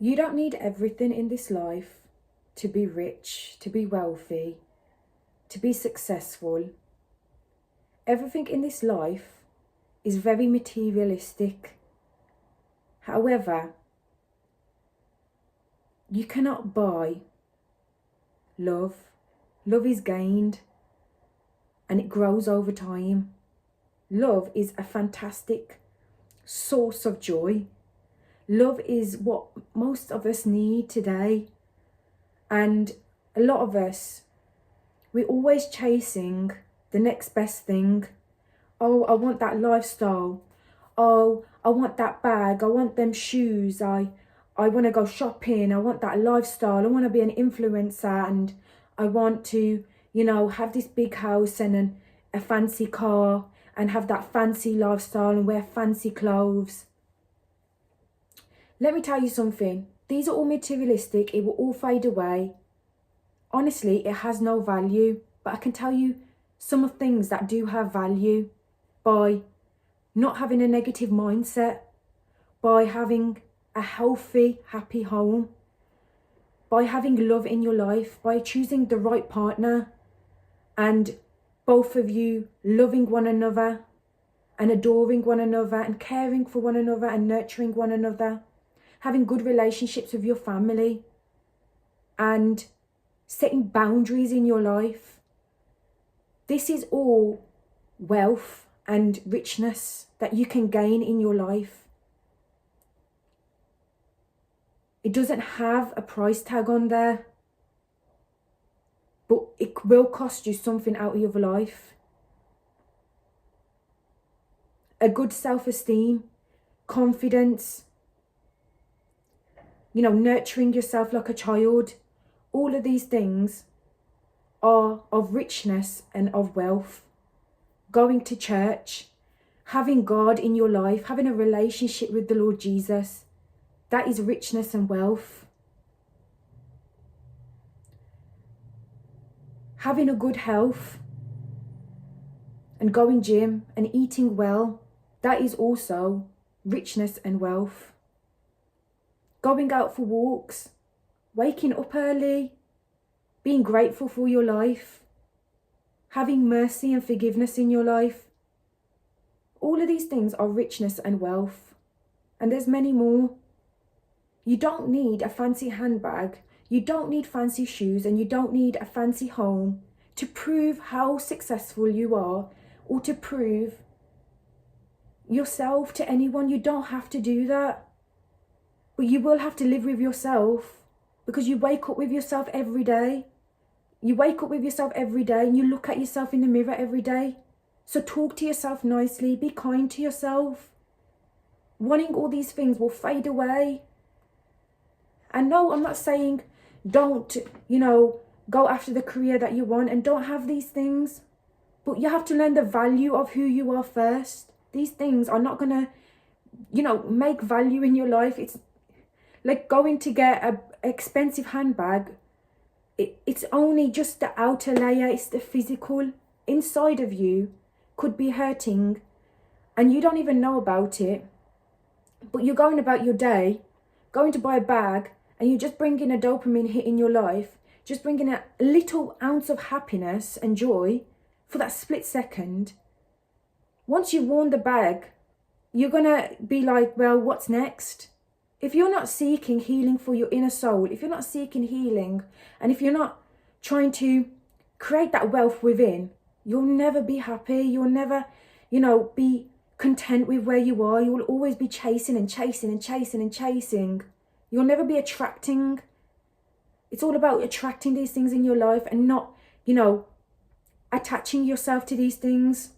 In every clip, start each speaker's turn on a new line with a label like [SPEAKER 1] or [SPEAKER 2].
[SPEAKER 1] You don't need everything in this life to be rich, to be wealthy, to be successful. Everything in this life is very materialistic. However, you cannot buy love. Love is gained and it grows over time. Love is a fantastic source of joy. Love is what most of us need today. And a lot of us, we're always chasing the next best thing. Oh, I want that lifestyle. Oh, I want that bag. I want them shoes. I want to go shopping. I want that lifestyle. I want to be an influencer, and I want to, have this big house and a fancy car and have that fancy lifestyle and wear fancy clothes. Let me tell you something. These are all materialistic. It will all fade away. Honestly, it has no value. But I can tell you some of things that do have value by not having a negative mindset, by having a healthy, happy home, by having love in your life, by choosing the right partner and both of you loving one another and adoring one another and caring for one another and nurturing one another, having good relationships with your family and setting boundaries in your life. This is all wealth and richness that you can gain in your life. It doesn't have a price tag on there, but it will cost you something out of your life. A good self-esteem, confidence, nurturing yourself like a child. All of these things are of richness and of wealth. Going to church, having God in your life, having a relationship with the Lord Jesus, that is richness and wealth. Having a good health and going gym and eating well, that is also richness and wealth. Going out for walks, waking up early, being grateful for your life, having mercy and forgiveness in your life. All of these things are richness and wealth. And there's many more. You don't need a fancy handbag, you don't need fancy shoes, and you don't need a fancy home to prove how successful you are or to prove yourself to anyone. You don't have to do that. But you will have to live with yourself, because you wake up with yourself every day. You wake up with yourself every day and you look at yourself in the mirror every day. So talk to yourself nicely, be kind to yourself. Wanting all these things will fade away. And no, I'm not saying don't, go after the career that you want and don't have these things. But you have to learn the value of who you are first. These things are not going to, make value in your life. It's like going to get an expensive handbag. It's only just the outer layer. It's the physical. Inside of you could be hurting and you don't even know about it. But you're going about your day, going to buy a bag, and you're just bringing a dopamine hit in your life, just bringing a little ounce of happiness and joy for that split second. Once you've worn the bag, you're going to be like, well, what's next? If you're not seeking healing for your inner soul, if you're not seeking healing, and if you're not trying to create that wealth within, you'll never be happy. You'll never, be content with where you are. You'll always be chasing and chasing and chasing and chasing. You'll never be attracting. It's all about attracting these things in your life and not, attaching yourself to these things.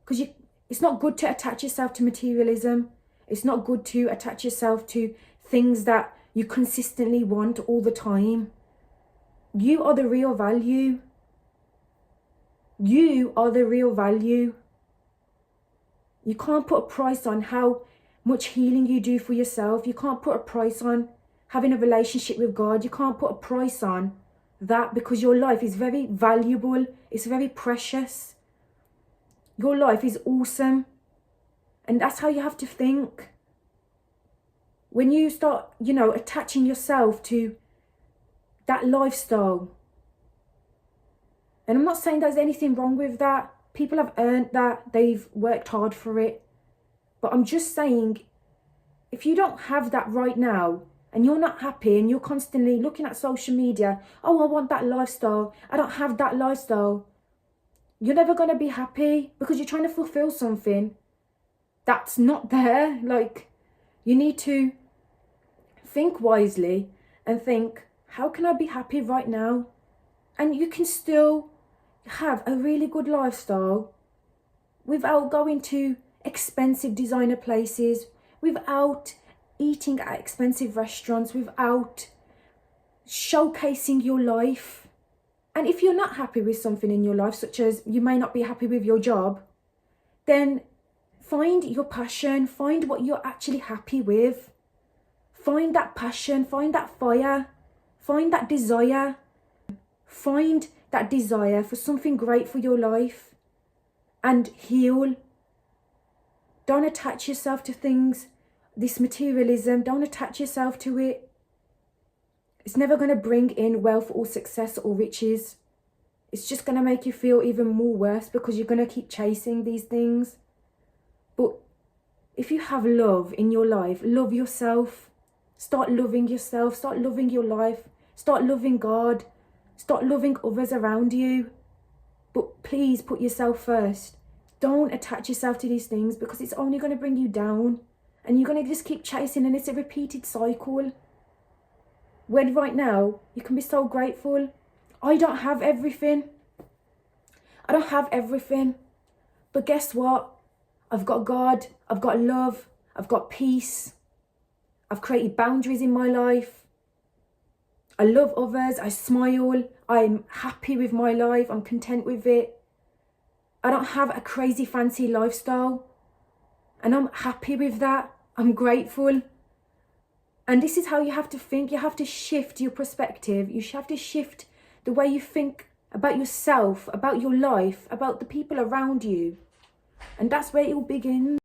[SPEAKER 1] Because it's not good to attach yourself to materialism. It's not good to attach yourself to things that you consistently want all the time. You are the real value. You are the real value. You can't put a price on how much healing you do for yourself. You can't put a price on having a relationship with God. You can't put a price on that, because your life is very valuable. It's very precious. Your life is awesome. And that's how you have to think. when you start, you know, attaching yourself to that lifestyle. And I'm not saying there's anything wrong with that. People have earned that. They've worked hard for it. But I'm just saying, if you don't have that right now, and you're not happy, and you're constantly looking at social media, oh, I want that lifestyle, I don't have that lifestyle, you're never going to be happy, because you're trying to fulfill something that's not there. Like, you need to think wisely and think, how can I be happy right now? And you can still have a really good lifestyle without going to expensive designer places, without eating at expensive restaurants, without showcasing your life. And if you're not happy with something in your life, such as you may not be happy with your job, then find your passion, find what you're actually happy with. Find that passion, find that fire, find that desire. Find that desire for something great for your life and heal. Don't attach yourself to things, this materialism, don't attach yourself to it. It's never going to bring in wealth or success or riches. It's just going to make you feel even more worse, because you're going to keep chasing these things. But if you have love in your life, love yourself. Start loving yourself, start loving your life, start loving God, start loving others around you. But please put yourself first. Don't attach yourself to these things, because it's only going to bring you down, and you're going to just keep chasing, and it's a repeated cycle. When right now you can be so grateful. I don't have everything. I don't have everything. But guess what? I've got God, I've got love, I've got peace. I've created boundaries in my life. I love others, I smile, I'm happy with my life, I'm content with it. I don't have a crazy fancy lifestyle, and I'm happy with that. I'm grateful. And this is how you have to think. You have to shift your perspective. You have to shift the way you think about yourself, about your life, about the people around you. And that's where it all begins.